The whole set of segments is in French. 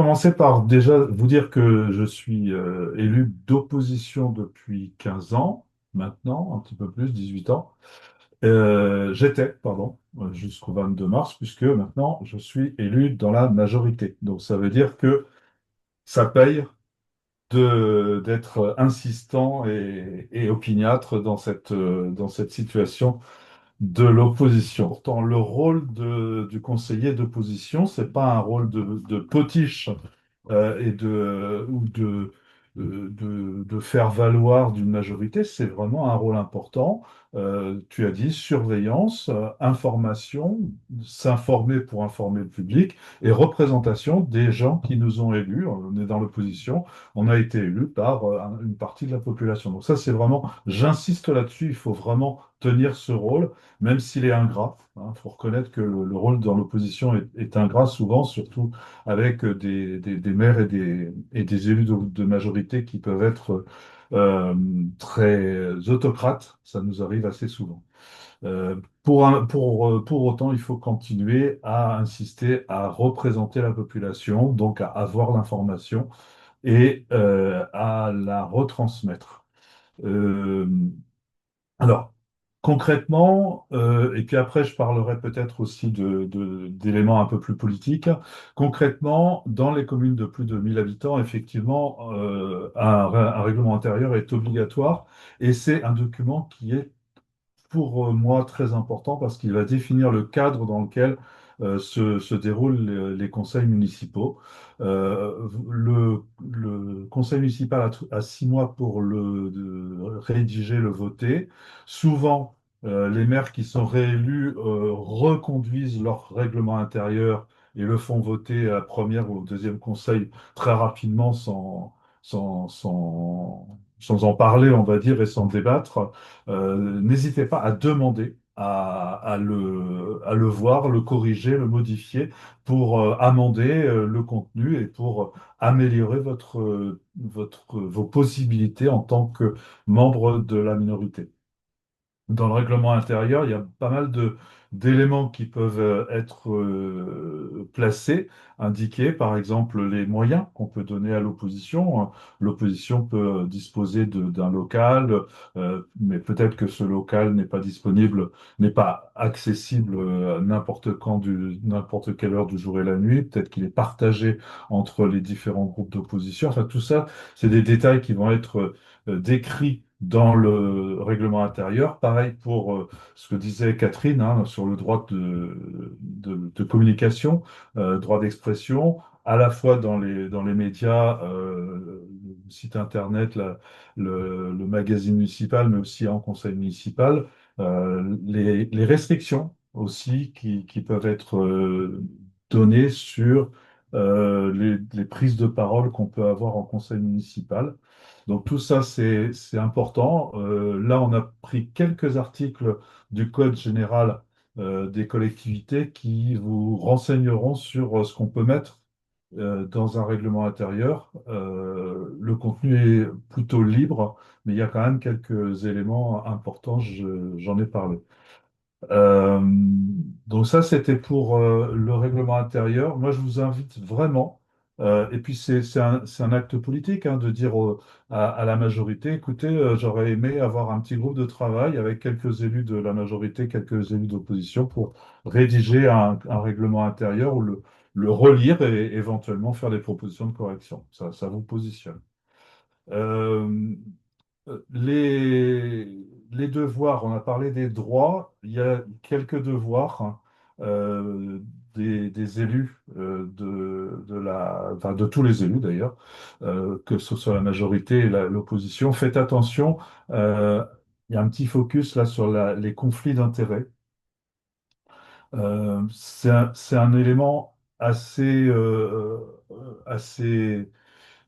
Commencer par déjà vous dire que je suis élu d'opposition depuis 15 ans, maintenant, un petit peu plus, 18 ans. J'étais, pardon, jusqu'au 22 mars, puisque maintenant je suis élu dans la majorité. Donc ça veut dire que ça paye d'être insistant et opiniâtre dans cette situation de l'opposition. Pourtant, le rôle du conseiller d'opposition, c'est pas un rôle de potiche ou de faire valoir d'une majorité, c'est vraiment un rôle important. Tu as dit surveillance, information, s'informer pour informer le public et représentation des gens qui nous ont élus. On est dans l'opposition, on a été élu par une partie de la population. Donc ça, c'est vraiment, j'insiste là-dessus, il faut vraiment tenir ce rôle, même s'il est ingrat. Il faut reconnaître que le rôle dans l'opposition est ingrat souvent, surtout avec des maires et des élus de majorité qui peuvent être euh, très autocrates. Ça nous arrive assez souvent. Pour autant, il faut continuer à insister à représenter la population, donc à avoir l'information et à la retransmettre. Euh, alors, concrètement, et puis après je parlerai peut-être aussi d'éléments un peu plus politiques. Concrètement, dans les communes de plus de 1000 habitants, effectivement, un règlement intérieur est obligatoire et c'est un document qui est pour moi très important parce qu'il va définir le cadre dans lequel se déroulent les conseils municipaux. Le conseil municipal a 6 mois pour rédiger, le voter. Souvent, les maires qui sont réélus reconduisent leur règlement intérieur et le font voter à première ou au deuxième conseil très rapidement sans en parler, on va dire, et sans débattre. N'hésitez pas à demander à le voir, le corriger, le modifier pour amender le contenu et pour améliorer vos possibilités en tant que membre de la minorité. Dans le règlement intérieur, il y a pas mal d'éléments qui peuvent être placés, indiqués, par exemple les moyens qu'on peut donner à l'opposition. L'opposition peut disposer d'un local, mais peut-être que ce local n'est pas disponible, n'est pas accessible à n'importe quelle heure du jour et la nuit. Peut-être qu'il est partagé entre les différents groupes d'opposition. Enfin, tout ça, c'est des détails qui vont être décrits dans le règlement intérieur. Pareil pour ce que disait Catherine hein, sur le droit de communication, droit d'expression, à la fois dans les médias, le site internet, le magazine municipal, mais aussi en conseil municipal, les restrictions aussi qui peuvent être données sur les prises de parole qu'on peut avoir en conseil municipal. Donc tout ça, c'est important. Là, on a pris quelques articles du Code général des collectivités qui vous renseigneront sur ce qu'on peut mettre dans un règlement intérieur. Le contenu est plutôt libre, mais il y a quand même quelques éléments importants, j'en ai parlé. Euh, donc ça, c'était pour le règlement intérieur. Moi, je vous invite vraiment, et puis c'est un acte politique hein, de dire à la majorité, écoutez, j'aurais aimé avoir un petit groupe de travail avec quelques élus de la majorité, quelques élus d'opposition pour rédiger un règlement intérieur ou le relire et éventuellement faire des propositions de correction. Ça vous positionne. Euh, les devoirs, on a parlé des droits, il y a quelques devoirs hein, des élus enfin, de tous les élus d'ailleurs, que ce soit la majorité et l'opposition. Faites attention, euh, il y a un petit focus là sur les conflits d'intérêts. C'est un élément assez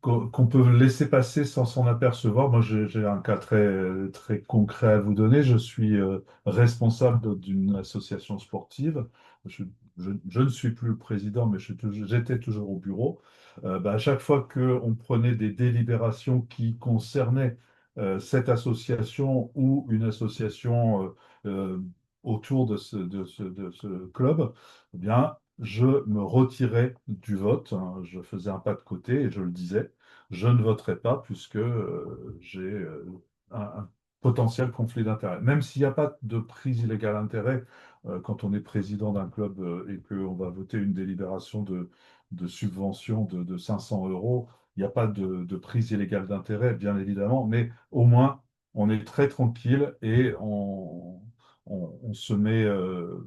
qu'on peut laisser passer sans s'en apercevoir. Moi, j'ai un cas très concret à vous donner. Je suis responsable d'une association sportive. Je ne suis plus le président, mais j'étais toujours au bureau. À chaque fois qu'on prenait des délibérations qui concernaient cette association ou une association autour de ce club, eh bien, je me retirais du vote, hein. Je faisais un pas de côté et je le disais, je ne voterai pas puisque j'ai un potentiel conflit d'intérêts. Même s'il n'y a pas de prise illégale d'intérêt, quand on est président d'un club et qu'on va voter une délibération de subvention de 500 euros, il n'y a pas de prise illégale d'intérêt, bien évidemment, mais au moins on est très tranquille et on se met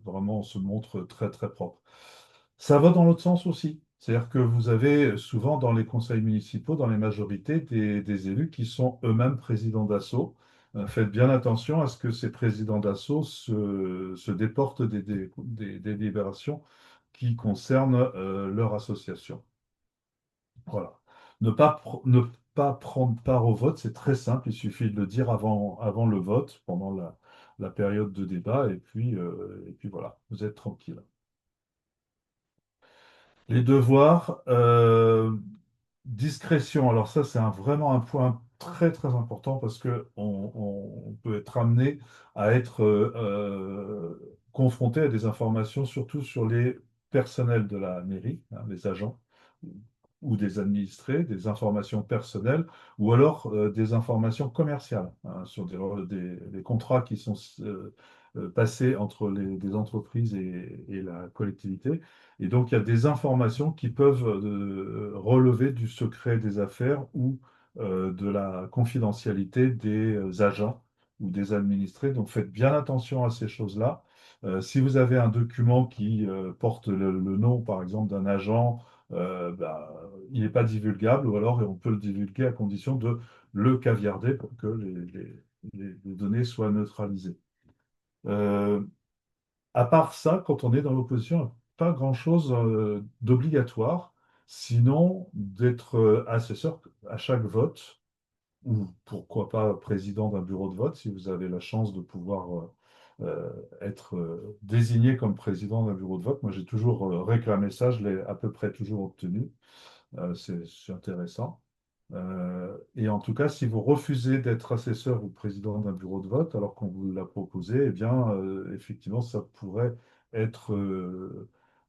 vraiment, on se montre très très propre. Ça va dans l'autre sens aussi. C'est-à-dire que vous avez souvent dans les conseils municipaux, dans les majorités, des élus qui sont eux-mêmes présidents d'asso. Faites bien attention à ce que ces présidents d'asso se déportent des délibérations qui concernent leur association. Voilà. Ne pas prendre part au vote, c'est très simple. Il suffit de le dire avant le vote, pendant la période de débat, et puis voilà, vous êtes tranquille. Les devoirs, discrétion. Alors ça, c'est vraiment un point très très important parce que on peut être amené à être confronté à des informations, surtout sur les personnels de la mairie, hein, les agents ou des administrés, des informations personnelles ou alors des informations commerciales, hein, sur des contrats qui sont passés entre des entreprises et la collectivité. Et donc, il y a des informations qui peuvent relever du secret des affaires ou de la confidentialité des agents ou des administrés. Donc, faites bien attention à ces choses-là. Si vous avez un document qui porte le nom, par exemple, d'un agent, bah, il n'est pas divulgable, ou alors on peut le divulguer à condition de le caviarder pour que les données soient neutralisées. Euh, à part ça, quand on est dans l'opposition, pas grand-chose d'obligatoire, sinon d'être assesseur à chaque vote, ou pourquoi pas président d'un bureau de vote, si vous avez la chance de pouvoir être désigné comme président d'un bureau de vote. Moi, j'ai toujours réclamé ça, je l'ai à peu près toujours obtenu. C'est intéressant. Et en tout cas, si vous refusez d'être assesseur ou président d'un bureau de vote alors qu'on vous l'a proposé, eh bien, effectivement, ça pourrait être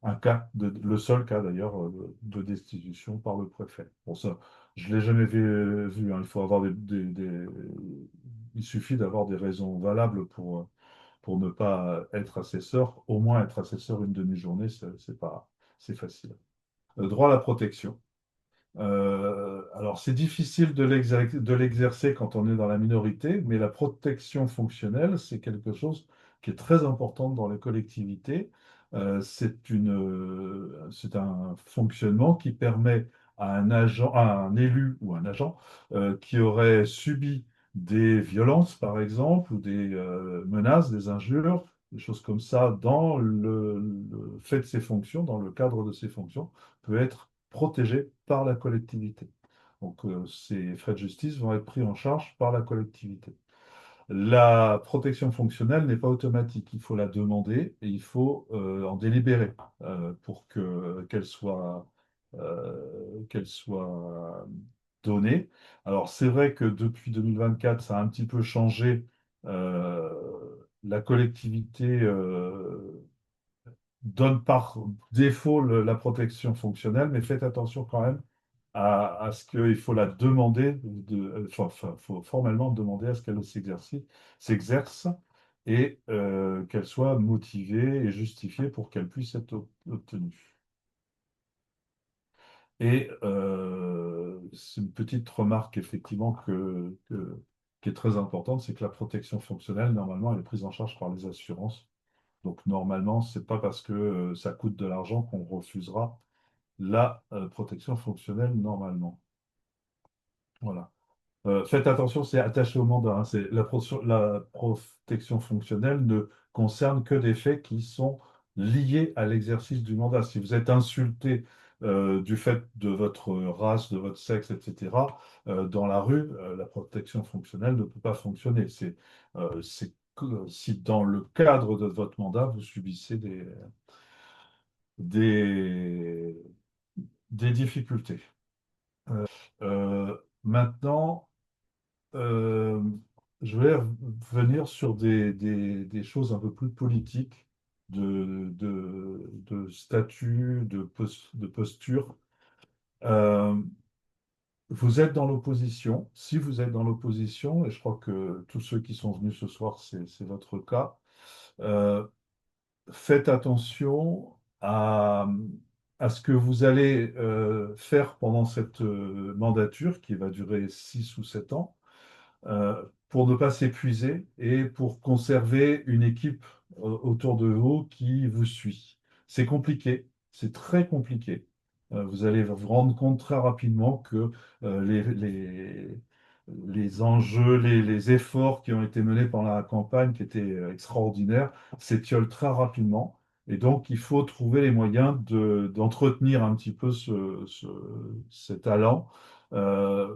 un cas, le seul cas d'ailleurs, de destitution par le préfet. Bon, ça, je ne l'ai jamais vu, hein. Il faut avoir il suffit d'avoir des raisons valables pour ne pas être assesseur. Au moins, être assesseur une demi-journée, c'est pas, c'est facile. Droit à la protection. Alors, c'est difficile de l'exercer quand on est dans la minorité, mais la protection fonctionnelle, c'est quelque chose qui est très important dans les collectivités. C'est un fonctionnement qui permet à un agent, à un élu ou un agent qui aurait subi des violences, par exemple, ou des menaces, des injures, des choses comme ça, dans le fait de ses fonctions, dans le cadre de ses fonctions, peut être protégé par la collectivité. Donc, ces frais de justice vont être pris en charge par la collectivité. La protection fonctionnelle n'est pas automatique. Il faut la demander et il faut en délibérer pour qu'elle soit donnée. Alors, c'est vrai que depuis 2024, ça a un petit peu changé. Euh, la collectivité donne par défaut la protection fonctionnelle, mais faites attention quand même à ce qu'il faut la demander, faut formellement demander à ce qu'elle s'exerce et qu'elle soit motivée et justifiée pour qu'elle puisse être obtenue. Et c'est une petite remarque effectivement qui est très importante, c'est que la protection fonctionnelle, normalement, elle est prise en charge par les assurances. Donc normalement, c'est pas parce que ça coûte de l'argent qu'on refusera la protection fonctionnelle normalement. Voilà. Faites attention, c'est attaché au mandat, hein. La protection fonctionnelle ne concerne que des faits qui sont liés à l'exercice du mandat. Si vous êtes insulté du fait de votre race, de votre sexe, etc., dans la rue, la protection fonctionnelle ne peut pas fonctionner. C'est que si dans le cadre de votre mandat, vous subissez des, des difficultés. Maintenant, Euh, je vais venir sur des choses un peu plus politiques. de statut, de posture. Euh, Vous êtes dans l'opposition. Si vous êtes dans l'opposition, et je crois que tous ceux qui sont venus ce soir, c'est votre cas, euh, faites attention à ce que vous allez faire pendant cette mandature qui va durer 6 ou 7 ans pour ne pas s'épuiser et pour conserver une équipe autour de vous qui vous suit. C'est compliqué, c'est très compliqué. Vous allez vous rendre compte très rapidement que les enjeux, les efforts qui ont été menés pendant la campagne, qui étaient extraordinaires, s'étiolent très rapidement. Et donc, il faut trouver les moyens d'entretenir un petit peu ces talents. Euh,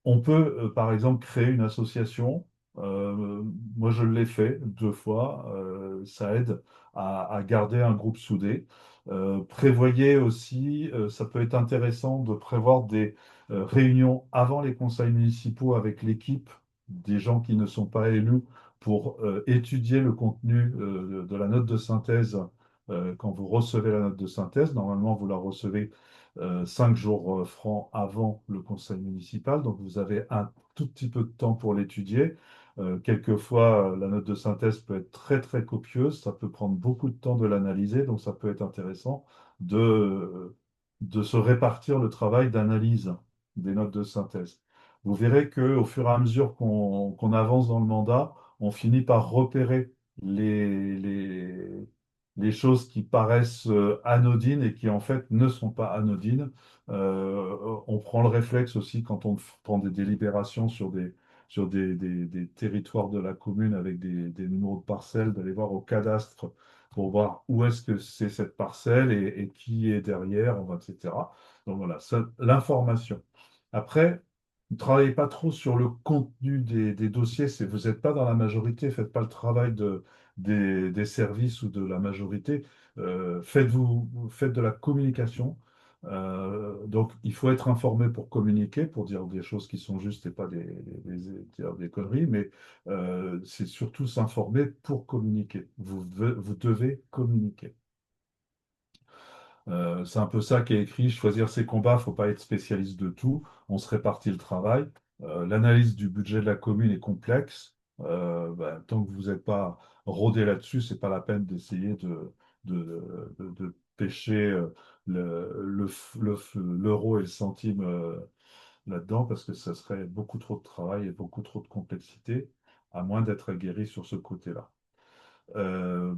on peut, par exemple, créer une association. Euh, Moi, je l'ai fait 2 fois. Ça aide à garder un groupe soudé. Prévoyez aussi, ça peut être intéressant de prévoir des réunions avant les conseils municipaux avec l'équipe des gens qui ne sont pas élus pour étudier le contenu de la note de synthèse quand vous recevez la note de synthèse. Normalement, vous la recevez 5 jours francs avant le conseil municipal. Donc, vous avez un tout petit peu de temps pour l'étudier. Quelquefois, la note de synthèse peut être très, très copieuse. Ça peut prendre beaucoup de temps de l'analyser. Donc, ça peut être intéressant de se répartir le travail d'analyse des notes de synthèse. Vous verrez qu'au fur et à mesure qu'on avance dans le mandat, on finit par repérer les, les, les choses qui paraissent anodines et qui en fait ne sont pas anodines. On prend le réflexe aussi quand on prend des délibérations sur des territoires de la commune avec des numéros de parcelles, d'aller voir au cadastre pour voir où est-ce que c'est cette parcelle et qui est derrière, etc. Donc voilà, l'information. Après, ne travaillez pas trop sur le contenu des dossiers. Vous n'êtes pas dans la majorité, faites pas le travail des services ou de la majorité. Faites de la communication. Donc, il faut être informé pour communiquer, pour dire des choses qui sont justes et pas dire des conneries, mais c'est surtout s'informer pour communiquer. Vous devez communiquer. C'est un peu ça qui est écrit, choisir ses combats, il ne faut pas être spécialiste de tout, on se répartit le travail. L'analyse du budget de la commune est complexe. Tant que vous n'êtes pas rodé là-dessus, c'est pas la peine d'essayer de pêcher l'euro et le centime là-dedans, parce que ça serait beaucoup trop de travail et beaucoup trop de complexité, à moins d'être aguerri sur ce côté-là. Euh,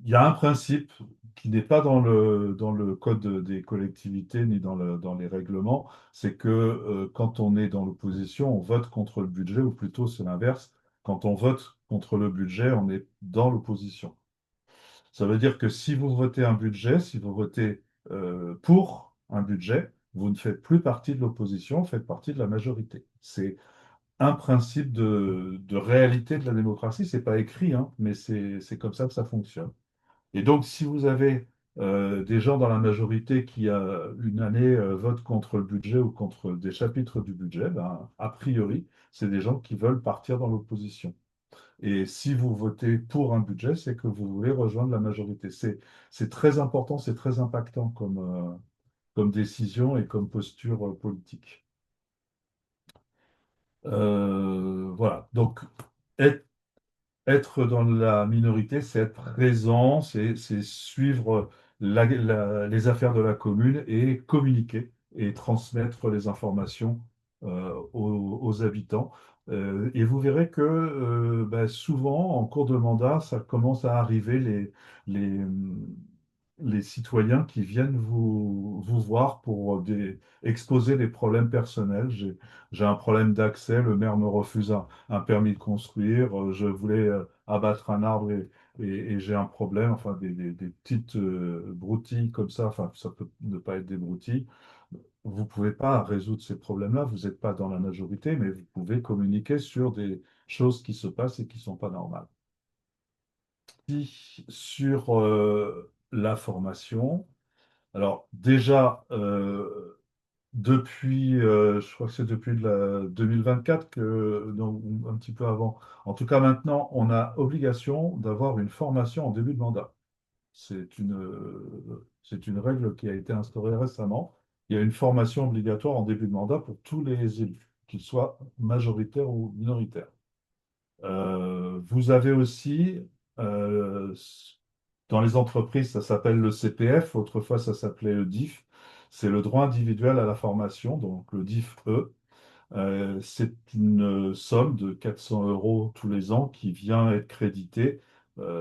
il y a un principe qui n'est pas dans le code des collectivités ni dans les règlements, c'est que quand on est dans l'opposition, on vote contre le budget, ou plutôt c'est l'inverse. Quand on vote contre le budget, on est dans l'opposition. Ça veut dire que si vous votez un budget, si vous votez pour un budget, vous ne faites plus partie de l'opposition, vous faites partie de la majorité. C'est un principe de réalité de la démocratie. C'est pas écrit, hein, mais c'est comme ça que ça fonctionne. Et donc, si vous avez des gens dans la majorité qui, une année, votent contre le budget ou contre des chapitres du budget, ben, a priori, c'est des gens qui veulent partir dans l'opposition. Et si vous votez pour un budget, c'est que vous voulez rejoindre la majorité. C'est très important, c'est très impactant comme décision et comme posture politique. Voilà. Donc, être être dans la minorité, c'est être présent, c'est suivre les affaires de la commune et communiquer et transmettre les informations aux habitants. Et vous verrez que souvent, en cours de mandat, ça commence à arriver les, les citoyens qui viennent vous voir pour exposer des problèmes personnels. J'ai un problème d'accès, le maire me refuse un permis de construire, je voulais abattre un arbre et j'ai un problème, enfin des petites broutilles comme ça, enfin ça peut ne pas être des broutilles. Vous ne pouvez pas résoudre ces problèmes-là, vous n'êtes pas dans la majorité, mais vous pouvez communiquer sur des choses qui se passent et qui ne sont pas normales. Sur la formation, alors déjà, je crois que c'est depuis 2024 que, donc, ou un petit peu avant. En tout cas, maintenant, on a obligation d'avoir une formation en début de mandat. C'est une règle qui a été instaurée récemment. Il y a une formation obligatoire en début de mandat pour tous les élus, qu'ils soient majoritaires ou minoritaires. Vous avez aussi, euh, dans les entreprises, ça s'appelle le CPF, autrefois ça s'appelait le DIF, c'est le droit individuel à la formation, donc le DIF-E. C'est une somme de 400 euros tous les ans qui vient être créditée,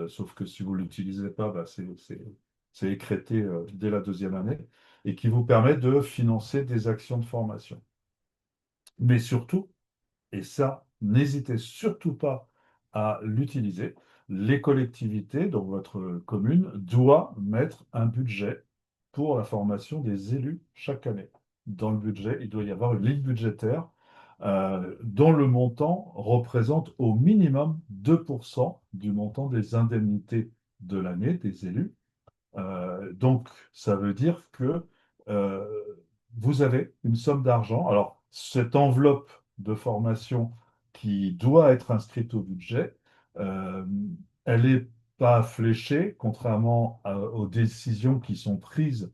sauf que si vous ne l'utilisez pas, bah, c'est écrété dès la deuxième année, et qui vous permet de financer des actions de formation. Mais surtout, et ça, n'hésitez surtout pas à l'utiliser. Les collectivités, donc votre commune, doit mettre un budget pour la formation des élus chaque année. Dans le budget, il doit y avoir une ligne budgétaire dont le montant représente au minimum 2% du montant des indemnités de l'année des élus. Donc, ça veut dire que euh, vous avez une somme d'argent. Alors, cette enveloppe de formation qui doit être inscrite au budget, euh, elle n'est pas fléchée, contrairement aux décisions qui sont prises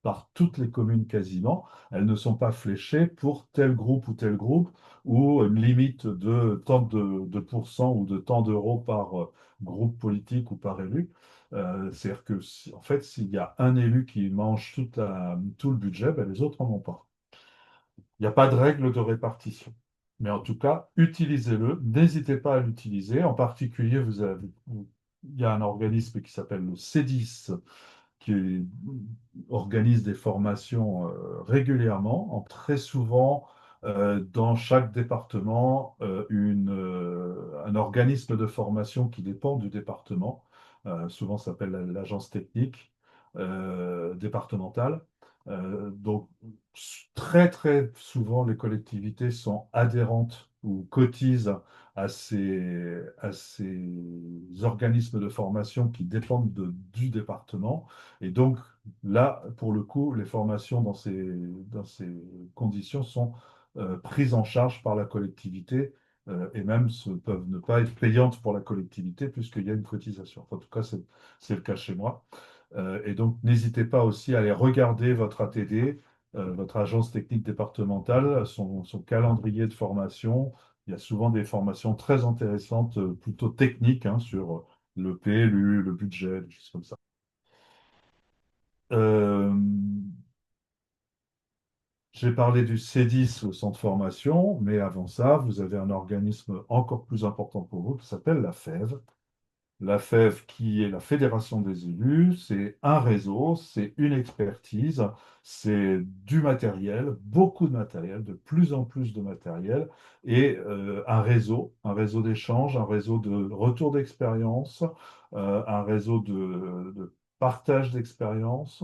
par toutes les communes quasiment. Elles ne sont pas fléchées pour tel groupe ou une limite de tant de pourcents ou de tant d'euros par groupe politique ou par élu. C'est-à-dire que, en fait, s'il y a un élu qui mange tout le budget, ben, les autres n'en ont pas. Il n'y a pas de règle de répartition. Mais en tout cas, utilisez-le. N'hésitez pas à l'utiliser. En particulier, il y a un organisme qui s'appelle le CEDIS, qui organise des formations régulièrement, très souvent dans chaque département un organisme de formation qui dépend du département. Souvent ça s'appelle l'agence technique départementale. Donc très souvent les collectivités sont adhérentes ou cotisent à ces organismes de formation qui dépendent du département. Et donc, là, pour le coup, les formations dans ces conditions sont prises en charge par la collectivité et même peuvent ne pas être payantes pour la collectivité puisqu'il y a une cotisation. Enfin, en tout cas, c'est le cas chez moi. Et donc, n'hésitez pas aussi à aller regarder votre ATD, votre agence technique départementale, son calendrier de formation. Il y a souvent des formations très intéressantes, plutôt techniques, hein, sur le PLU, le budget, des choses comme ça. Euh, j'ai parlé du CEDIS, au centre de formation, mais avant ça, vous avez un organisme encore plus important pour vous qui s'appelle la FEV. La FEV, qui est la Fédération des élus, c'est un réseau, c'est une expertise, c'est du matériel, beaucoup de matériel, de plus en plus de matériel, et un réseau d'échange, un réseau de retour d'expérience, un réseau de partage d'expérience.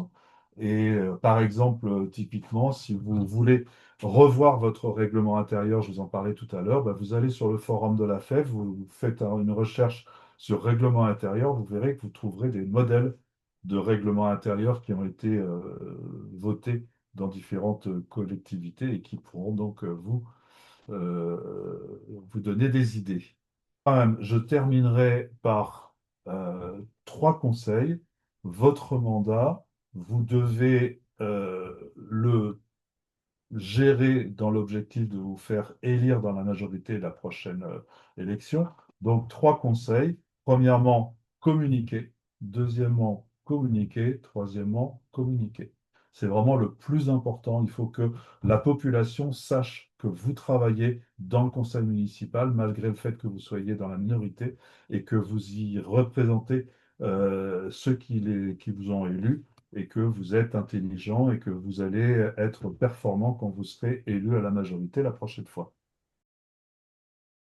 Et par exemple, typiquement, si vous voulez revoir votre règlement intérieur, je vous en parlais tout à l'heure, bah, vous allez sur le forum de la FEV, vous faites une recherche sur règlement intérieur, vous verrez que vous trouverez des modèles de règlement intérieur qui ont été votés dans différentes collectivités et qui pourront donc vous donner des idées. Quand même, je terminerai par trois conseils. Votre mandat, vous devez le gérer dans l'objectif de vous faire élire dans la majorité de la prochaine élection. Donc, trois conseils. Premièrement, communiquer. Deuxièmement, communiquer. Troisièmement, communiquer. C'est vraiment le plus important. Il faut que la population sache que vous travaillez dans le conseil municipal, malgré le fait que vous soyez dans la minorité et que vous y représentez ceux qui vous ont élus et que vous êtes intelligent et que vous allez être performant quand vous serez élu à la majorité la prochaine fois.